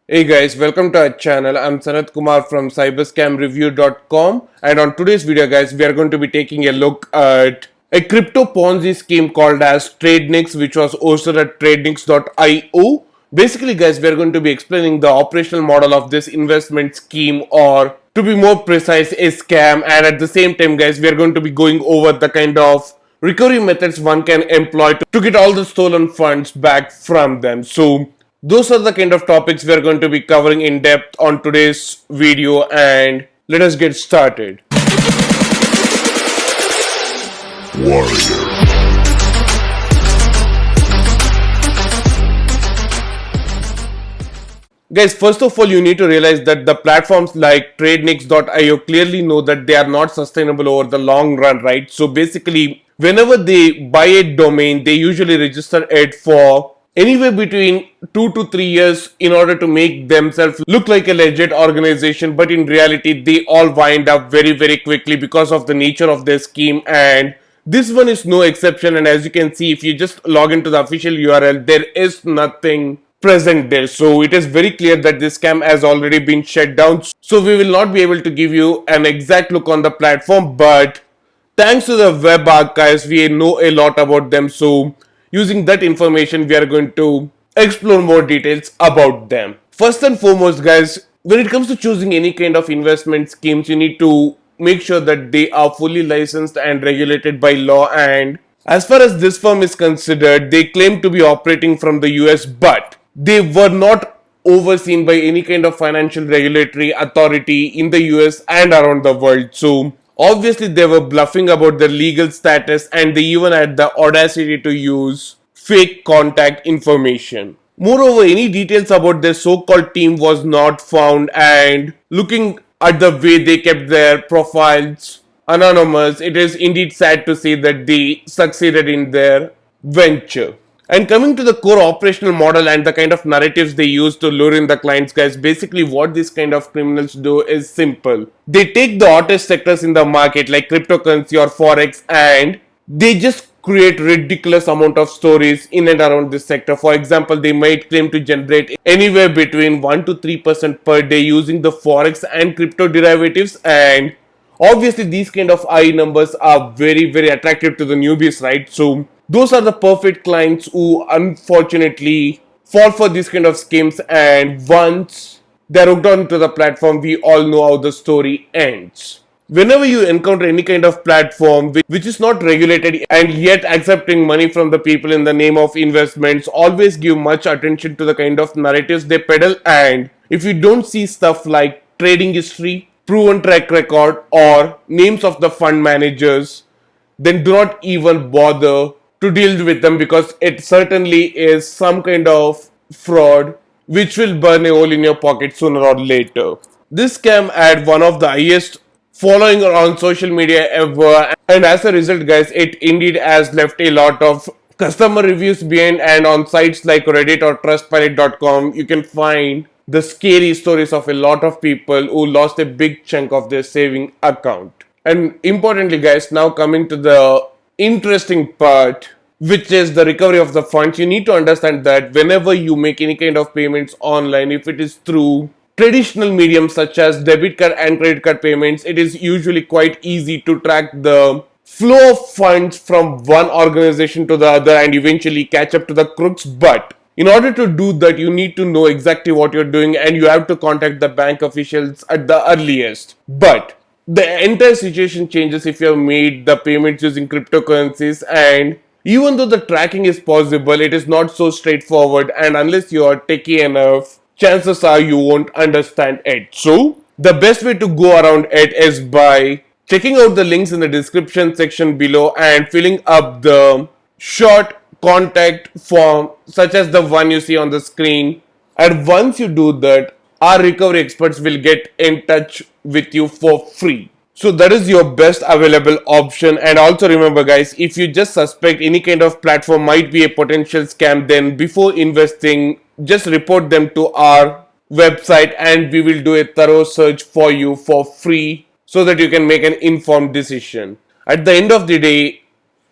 Hey guys, welcome to our channel. I'm Sanat Kumar from cyberscamreview.com, and on today's video guys, we are going to be taking a look at a crypto Ponzi scheme called as Tradenix, which was hosted at tradenix.io. Basically guys, we are going to be explaining the operational model of this investment scheme, or to be more precise, a scam, and at the same time guys, we are going to be going over the kind of recovery methods one can employ to get all the stolen funds back from them. So those are the kind of topics we are going to be covering in depth on today's video, and let us get started. Warrior. Guys, first of all, you need to realize that the platforms like Tradenix.io clearly know that they are not sustainable over the long run, right? So basically, whenever they buy a domain, they usually register it for anywhere between 2 to 3 years in order to make themselves look like a legit organization. But in reality, they all wind up very quickly because of the nature of their scheme, and this one is no exception. And as you can see, if you just log into the official URL, there is nothing present there. So it is very clear that this scam has already been shut down. So we will not be able to give you an exact look on the platform, but thanks to the web archives, we know a lot about them. So using that information, we are going to explore more details about them. First and foremost, guys, when it comes to choosing any kind of investment schemes, you need to make sure that they are fully licensed and regulated by law. And as far as this firm is considered, they claim to be operating from the US, but they were not overseen by any kind of financial regulatory authority in the US and around the world. So obviously they were bluffing about their legal status, and they even had the audacity to use fake contact information. Moreover, any details about their so-called team was not found, and looking at the way they kept their profiles anonymous, it is indeed sad to say that they succeeded in their venture. And coming to the core operational model and the kind of narratives they use to lure in the clients, guys, basically what these kind of criminals do is simple. They take the hottest sectors in the market like cryptocurrency or forex, and they just create ridiculous amount of stories in and around this sector. For example, they might claim to generate anywhere between 1 to 3% per day using the forex and crypto derivatives, and obviously these kind of high numbers are very attractive to the newbies, right? So those are the perfect clients who unfortunately fall for these kind of schemes, and once they're hooked onto the platform, we all know how the story ends. Whenever you encounter any kind of platform which is not regulated and yet accepting money from the people in the name of investments, always give much attention to the kind of narratives they peddle. And if you don't see stuff like trading history, proven track record, or names of the fund managers, then do not even bother to deal with them, because it certainly is some kind of fraud which will burn a hole in your pocket sooner or later. This scam had one of the highest following on social media ever, and as a result, guys, it indeed has left a lot of customer reviews behind. And on sites like Reddit or Trustpilot.com, you can find the scary stories of a lot of people who lost a big chunk of their saving account. And importantly, guys, now coming to the interesting part, which is the recovery of the funds, you need to understand that whenever you make any kind of payments online, if it is through traditional mediums such as debit card and credit card payments, it is usually quite easy to track the flow of funds from one organization to the other and eventually catch up to the crooks. But in order to do that, you need to know exactly what you're doing, and you have to contact the bank officials at the earliest. But the entire situation changes if you have made the payments using cryptocurrencies, and even though the tracking is possible, it is not so straightforward, and unless you are techy enough, chances are you won't understand it. So the best way to go around it is by checking out the links in the description section below and filling up the short contact form such as the one you see on the screen. And once you do that, our recovery experts will get in touch with you for free. So that is your best available option. And also remember, guys, if you just suspect any kind of platform might be a potential scam, then before investing, just report them to our website and we will do a thorough search for you for free so that you can make an informed decision. At the end of the day,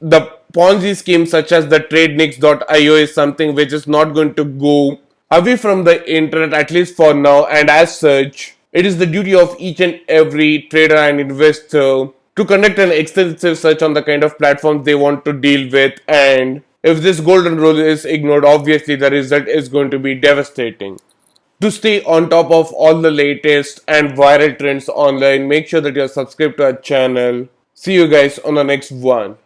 the Ponzi scheme such as the Tradenix.io is something which is not going to go away from the internet, at least for now, and as such, it is the duty of each and every trader and investor to conduct an extensive search on the kind of platforms they want to deal with. And if this golden rule is ignored, obviously the result is going to be devastating. To stay on top of all the latest and viral trends online, make sure that you're subscribed to our channel. See you guys on the next one.